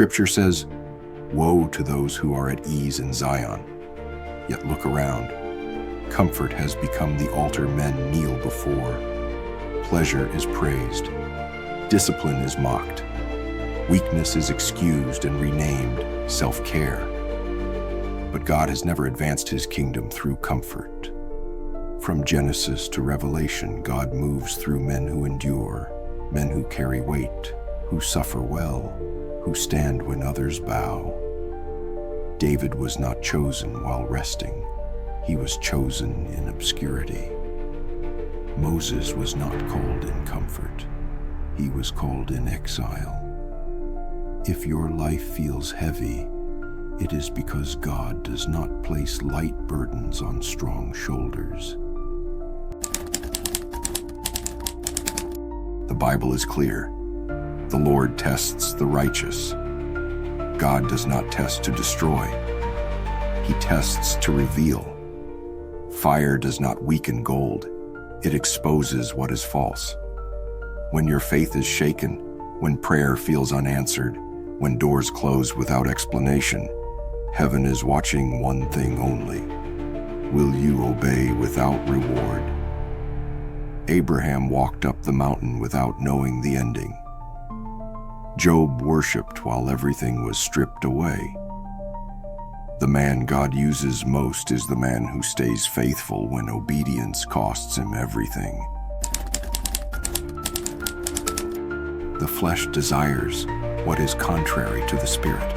Scripture says, "Woe to those who are at ease in Zion." Yet look around. Comfort has become the altar men kneel before. Pleasure is praised. Discipline is mocked. Weakness is excused and renamed self-care. But God has never advanced his kingdom through comfort. From Genesis to Revelation, God moves through men who endure, men who carry weight, who suffer well, who stand when others bow. David was not chosen while resting. He was chosen in obscurity. Moses was not called in comfort. He was called in exile. If your life feels heavy, it is because God does not place light burdens on strong shoulders. The Bible is clear. The Lord tests the righteous. God does not test to destroy. He tests to reveal. Fire does not weaken gold. It exposes what is false. When your faith is shaken, when prayer feels unanswered, when doors close without explanation, heaven is watching one thing only. Will you obey without reward? Abraham walked up the mountain without knowing the ending. Job worshiped while everything was stripped away. The man God uses most is the man who stays faithful when obedience costs him everything. The flesh desires what is contrary to the spirit.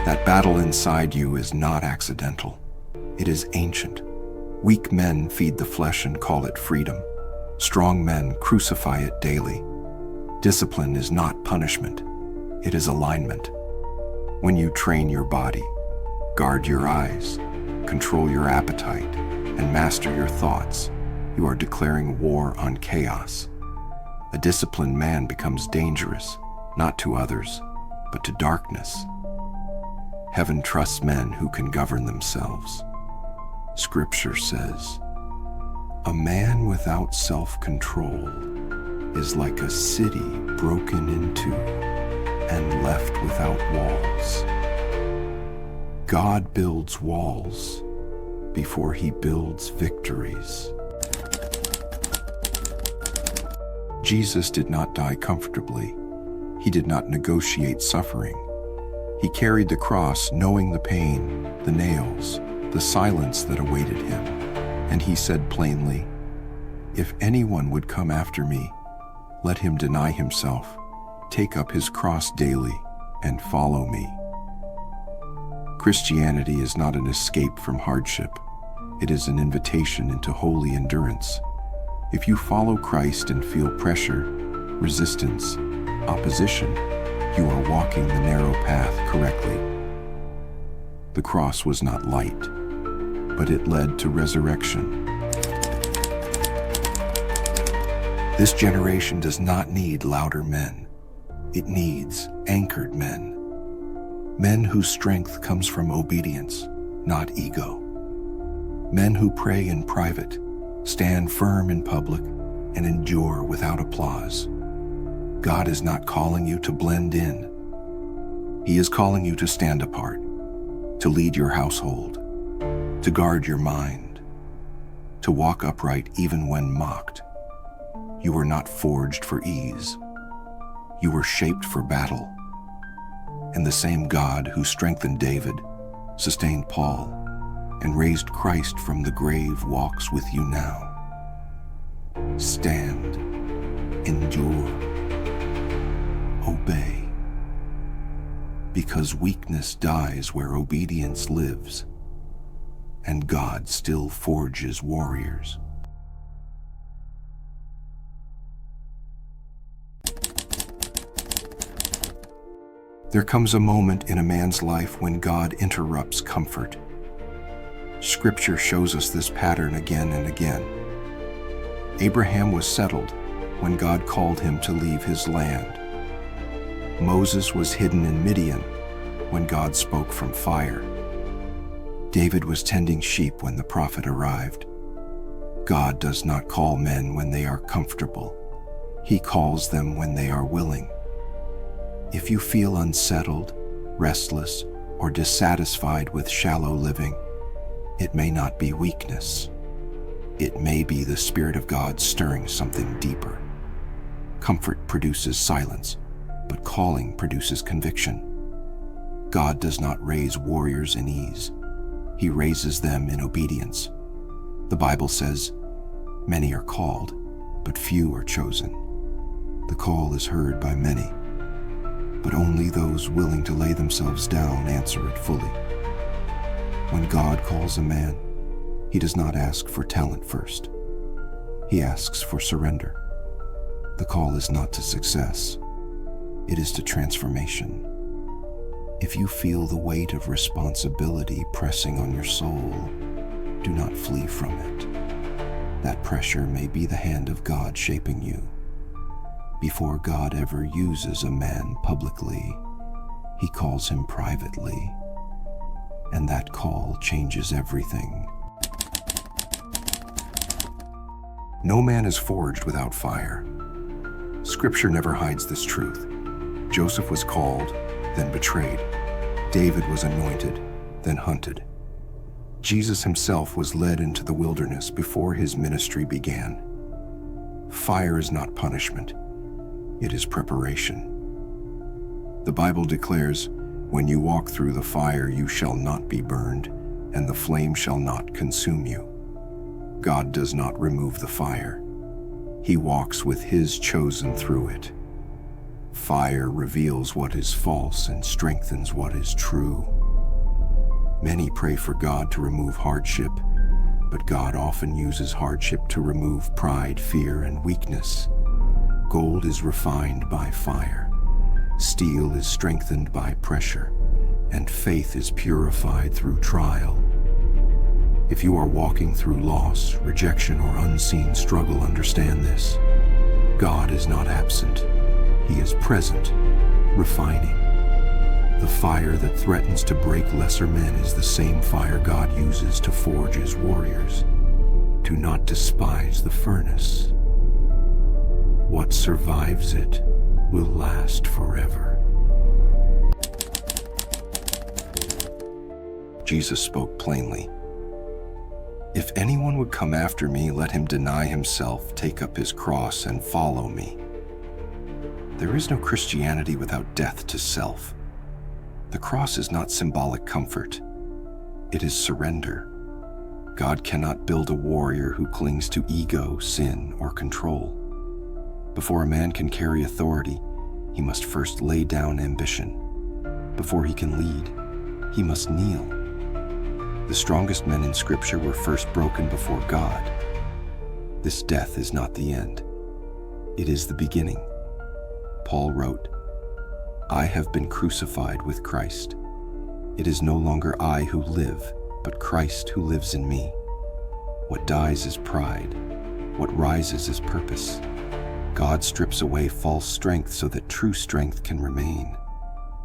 That battle inside you is not accidental. It is ancient. Weak men feed the flesh and call it freedom. Strong men crucify it daily. Discipline is not punishment. It is alignment. When you train your body, guard your eyes, control your appetite, and master your thoughts, you are declaring war on chaos. A disciplined man becomes dangerous, not to others, but to darkness. Heaven trusts men who can govern themselves. Scripture says, "A man without self-control is like a city broken into and left without walls." God builds walls before he builds victories. Jesus did not die comfortably. He did not negotiate suffering. He carried the cross knowing the pain, the nails, the silence that awaited him. And he said plainly, "If anyone would come after me, let him deny himself, take up his cross daily, and follow me." Christianity is not an escape from hardship. It is an invitation into holy endurance. If you follow Christ and feel pressure, resistance, opposition, you are walking the narrow path correctly. The cross was not light, but it led to resurrection. This generation does not need louder men. It needs anchored men. Men whose strength comes from obedience, not ego. Men who pray in private, stand firm in public, and endure without applause. God is not calling you to blend in. He is calling you to stand apart, to lead your household, to guard your mind, to walk upright even when mocked. You were not forged for ease. You were shaped for battle. And the same God who strengthened David, sustained Paul, and raised Christ from the grave walks with you now. Stand, endure, obey. Because weakness dies where obedience lives, and God still forges warriors. There comes a moment in a man's life when God interrupts comfort. Scripture shows us this pattern again and again. Abraham was settled when God called him to leave his land. Moses was hidden in Midian when God spoke from fire. David was tending sheep when the prophet arrived. God does not call men when they are comfortable. He calls them when they are willing. If you feel unsettled, restless, or dissatisfied with shallow living, it may not be weakness. It may be the Spirit of God stirring something deeper. Comfort produces silence, but calling produces conviction. God does not raise warriors in ease. He raises them in obedience. The Bible says, "Many are called, but few are chosen." The call is heard by many, but only those willing to lay themselves down answer it fully. When God calls a man, He does not ask for talent first. He asks for surrender. The call is not to success. It is to transformation. If you feel the weight of responsibility pressing on your soul, do not flee from it. That pressure may be the hand of God shaping you. Before God ever uses a man publicly, He calls him privately, and that call changes everything. No man is forged without fire. Scripture never hides this truth. Joseph was called, then betrayed. David was anointed, then hunted. Jesus himself was led into the wilderness before his ministry began. Fire is not punishment. It is preparation. The Bible declares, "When you walk through the fire, you shall not be burned, and the flame shall not consume you." God does not remove the fire. He walks with His chosen through it. Fire reveals what is false and strengthens what is true. Many pray for God to remove hardship, but God often uses hardship to remove pride, fear, and weakness. Gold is refined by fire. Steel is strengthened by pressure, and faith is purified through trial. If you are walking through loss, rejection, or unseen struggle, understand this. God is not absent. He is present, refining. The fire that threatens to break lesser men is the same fire God uses to forge His warriors. Do not despise the furnace. What survives it will last forever. Jesus spoke plainly. "If anyone would come after me, let him deny himself, take up his cross, and follow me." There is no Christianity without death to self. The cross is not symbolic comfort. It is surrender. God cannot build a warrior who clings to ego, sin, or control. Before a man can carry authority, he must first lay down ambition. Before he can lead, he must kneel. The strongest men in Scripture were first broken before God. This death is not the end. It is the beginning. Paul wrote, "I have been crucified with Christ. It is no longer I who live, but Christ who lives in me. What dies is pride. What rises is purpose." God strips away false strength so that true strength can remain.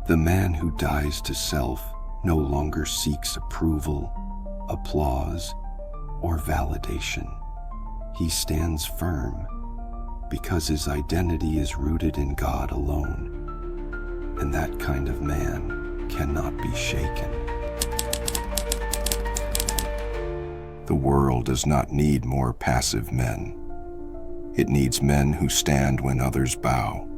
The man who dies to self no longer seeks approval, applause, or validation. He stands firm because his identity is rooted in God alone, and that kind of man cannot be shaken. The world does not need more passive men. It needs men who stand when others bow.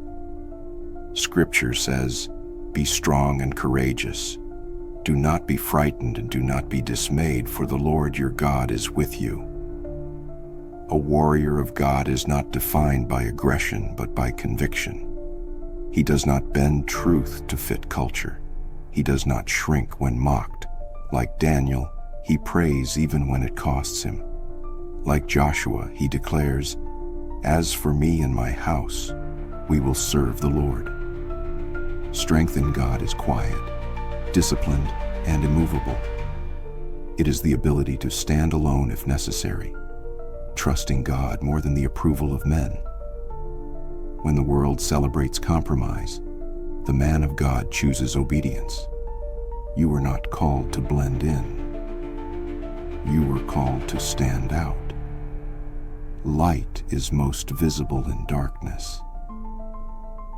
Scripture says, "Be strong and courageous. Do not be frightened and do not be dismayed, for the Lord your God is with you." A warrior of God is not defined by aggression, but by conviction. He does not bend truth to fit culture. He does not shrink when mocked. Like Daniel, he prays even when it costs him. Like Joshua, he declares, "As for me and my house, we will serve the Lord." Strength in God is quiet, disciplined, and immovable. It is the ability to stand alone if necessary, trusting God more than the approval of men. When the world celebrates compromise, the man of God chooses obedience. You were not called to blend in. You were called to stand out. Light is most visible in darkness,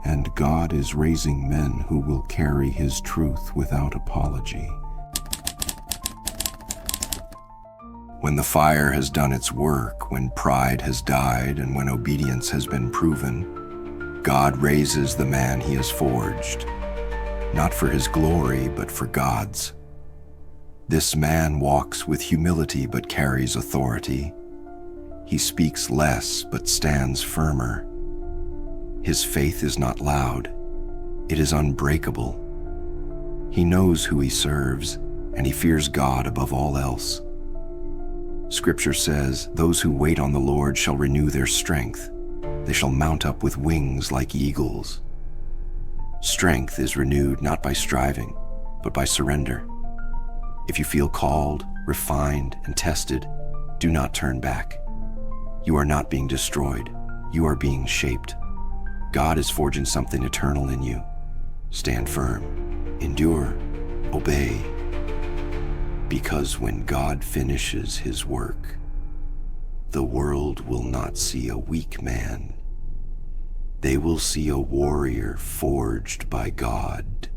and God is raising men who will carry his truth without apology. When the fire has done its work, when pride has died, and when obedience has been proven, God raises the man he has forged, not for his glory, but for God's. This man walks with humility but carries authority. He speaks less but stands firmer. His faith is not loud, it is unbreakable. He knows who he serves, and he fears God above all else. Scripture says, "Those who wait on the Lord shall renew their strength. They shall mount up with wings like eagles." Strength is renewed not by striving, but by surrender. If you feel called, refined, and tested, do not turn back. You are not being destroyed. You are being shaped. God is forging something eternal in you. Stand firm, endure, obey. Because when God finishes his work, the world will not see a weak man. They will see a warrior forged by God.